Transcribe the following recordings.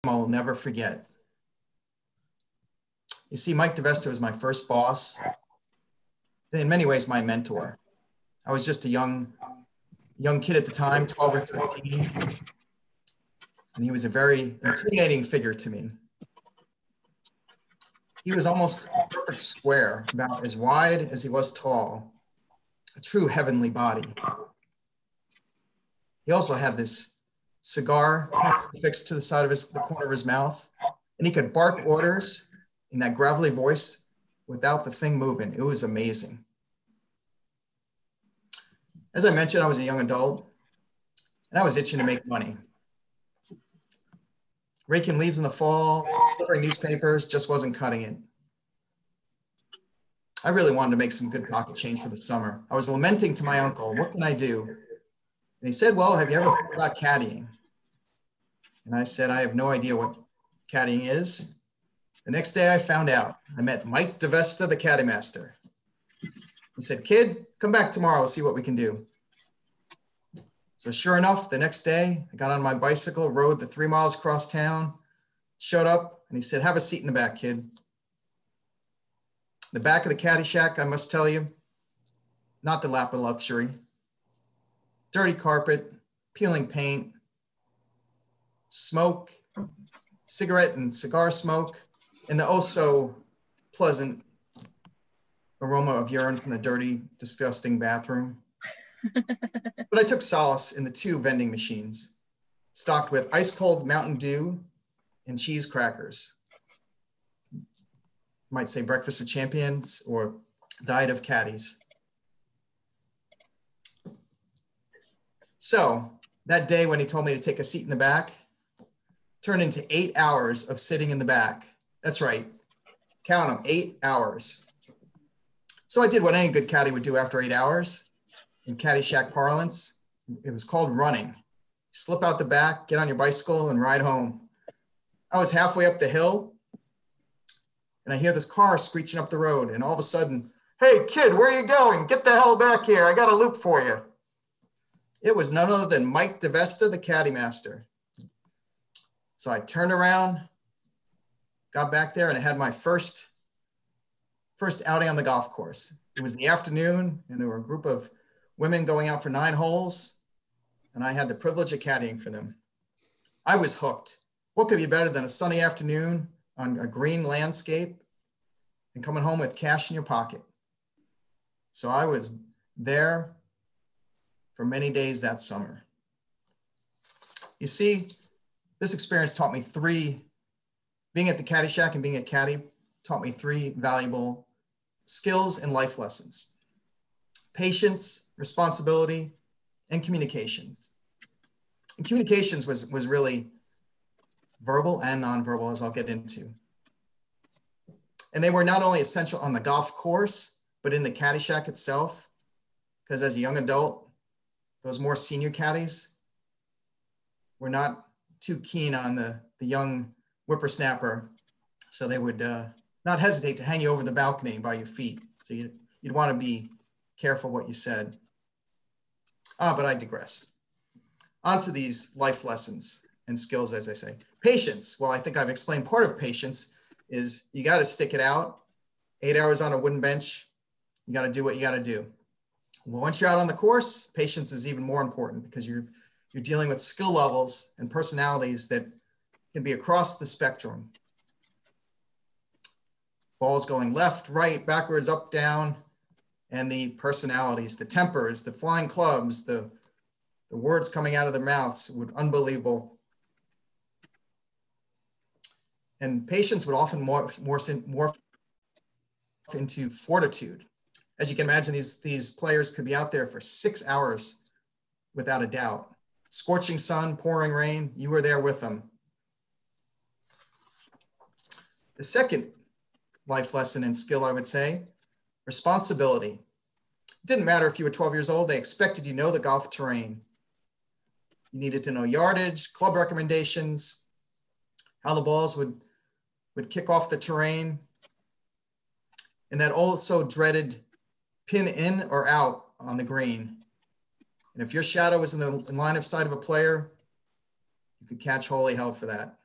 I'll never forget. You see, Mike DeVesta was my first boss, and in many ways my mentor. I was just a young kid at the time, 12 or 13, and he was a very intimidating figure to me. He was almost a perfect square, about as wide as he was tall, a true heavenly body. He also had this cigar fixed to the side of the corner of his mouth, and he could bark orders in that gravelly voice without the thing moving. It was amazing. As I mentioned, I was a young adult, and I was itching to make money. Raking leaves in the fall, delivering newspapers just wasn't cutting it. I really wanted to make some good pocket change for the summer. I was lamenting to my uncle, what can I do? And he said, well, have you ever heard about caddying? And I said, I have no idea what caddying is. The next day I found out. I met Mike DeVesta, the caddy master. He said, kid, come back tomorrow, we'll see what we can do. So sure enough, the next day I got on my bicycle, rode the 3 miles across town, showed up, and he said, have a seat in the back, kid. The back of the Caddyshack, I must tell you, not the lap of luxury. Dirty carpet, peeling paint, smoke, cigarette and cigar smoke, and the oh so pleasant aroma of urine from the dirty, disgusting bathroom. But I took solace in the 2 vending machines, stocked with ice cold Mountain Dew and cheese crackers. You might say breakfast of champions or diet of caddies. So that day when he told me to take a seat in the back, turned into 8 hours of sitting in the back. That's right, count them, 8 hours. So I did what any good caddy would do after 8 hours. In Caddyshack parlance, it was called running. Slip out the back, get on your bicycle and ride home. I was halfway up the hill and I hear this car screeching up the road, and all of a sudden, hey kid, where are you going? Get the hell back here, I got a loop for you. It was none other than Mike DeVesta, the caddy master. So I turned around, got back there, and I had my first outing on the golf course. It was the afternoon, and there were a group of women going out for 9 holes, and I had the privilege of caddying for them. I was hooked. What could be better than a sunny afternoon on a green landscape and coming home with cash in your pocket? So I was there for many days that summer. You see, this experience taught me being at the Caddyshack and being a caddy taught me 3 valuable skills and life lessons: patience, responsibility, and communications. And communications was really verbal and nonverbal, as I'll get into. And they were not only essential on the golf course, but in the Caddyshack itself, because as a young adult, those more senior caddies were not too keen on the young whippersnapper. So they would not hesitate to hang you over the balcony by your feet. So you'd want to be careful what you said. But I digress. On to these life lessons and skills, as I say. Patience. Well, I think I've explained part of patience is you got to stick it out. 8 hours on a wooden bench, you got to do what you got to do. Well, once you're out on the course, patience is even more important because you're dealing with skill levels and personalities that can be across the spectrum. Balls going left, right, backwards, up, down, and the personalities, the tempers, the flying clubs, the words coming out of their mouths would unbelievable. And patience would often morph into fortitude. As you can imagine, these players could be out there for 6 hours without a doubt. Scorching sun, pouring rain, you were there with them. The second life lesson and skill, I would say, responsibility. It didn't matter if you were 12 years old, they expected you to know the golf terrain. You needed to know yardage, club recommendations, how the balls would kick off the terrain, and that also dreaded pin in or out on the green. And if your shadow was in line of sight of a player, you could catch holy hell for that.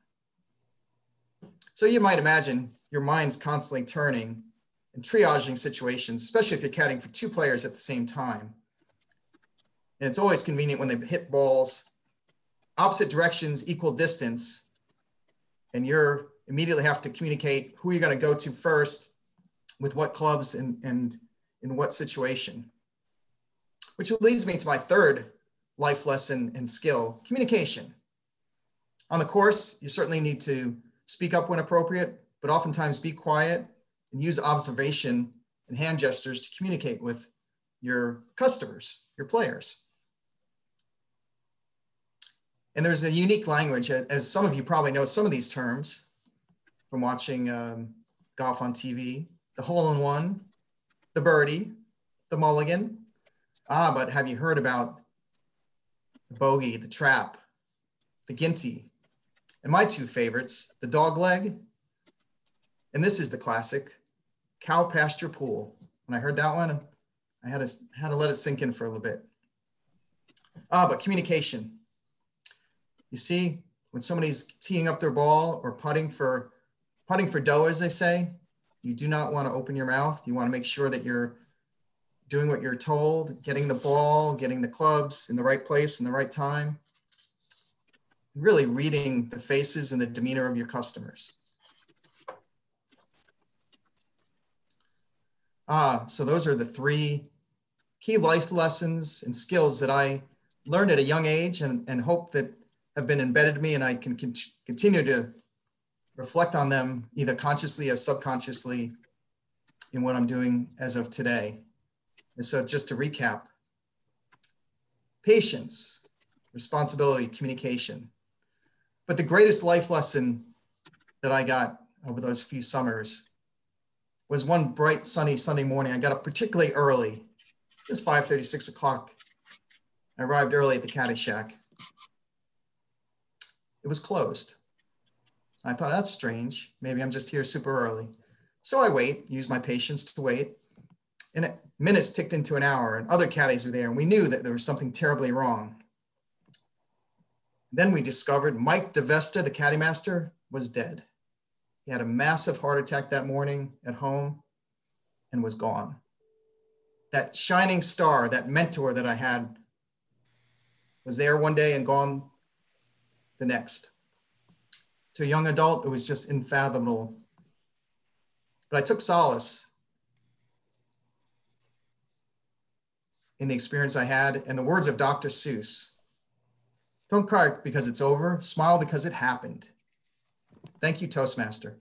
So you might imagine your mind's constantly turning and triaging situations, especially if you're caddying for 2 players at the same time. And it's always convenient when they hit balls opposite directions, equal distance, and you're immediately have to communicate who you're going to go to first, with what clubs, and in what situation. Which leads me to my third life lesson and skill, communication. On the course, you certainly need to speak up when appropriate, but oftentimes be quiet and use observation and hand gestures to communicate with your customers, your players. And there's a unique language, as some of you probably know some of these terms from watching golf on TV: the hole-in-one, the birdie, the mulligan. But have you heard about the bogey, the trap, the ginty, and my 2 favorites, the dog leg, and this is the classic, cow pasture pool. When I heard that one, I had to let it sink in for a little bit. But communication. You see, when somebody's teeing up their ball or putting for dough, as they say, you do not want to open your mouth. You want to make sure that you're doing what you're told, getting the ball, getting the clubs in the right place in the right time, really reading the faces and the demeanor of your customers. So those are the 3 key life lessons and skills that I learned at a young age and hope that have been embedded in me, and I can continue to reflect on them either consciously or subconsciously in what I'm doing as of today. And so just to recap: patience, responsibility, communication. But the greatest life lesson that I got over those few summers was one bright, sunny Sunday morning. I got up particularly early. It was 5:30, 6 o'clock. I arrived early at the Caddyshack. It was closed. I thought, that's strange. Maybe I'm just here super early. So I use my patience to wait. And minutes ticked into an hour, and other caddies were there, and we knew that there was something terribly wrong. Then we discovered Mike DeVesta, the caddy master, was dead. He had a massive heart attack that morning at home and was gone. That shining star, that mentor that I had, was there one day and gone the next. To a young adult, it was just unfathomable. But I took solace in the experience I had and the words of Dr. Seuss. Don't cry because it's over, smile because it happened. Thank you, Toastmaster.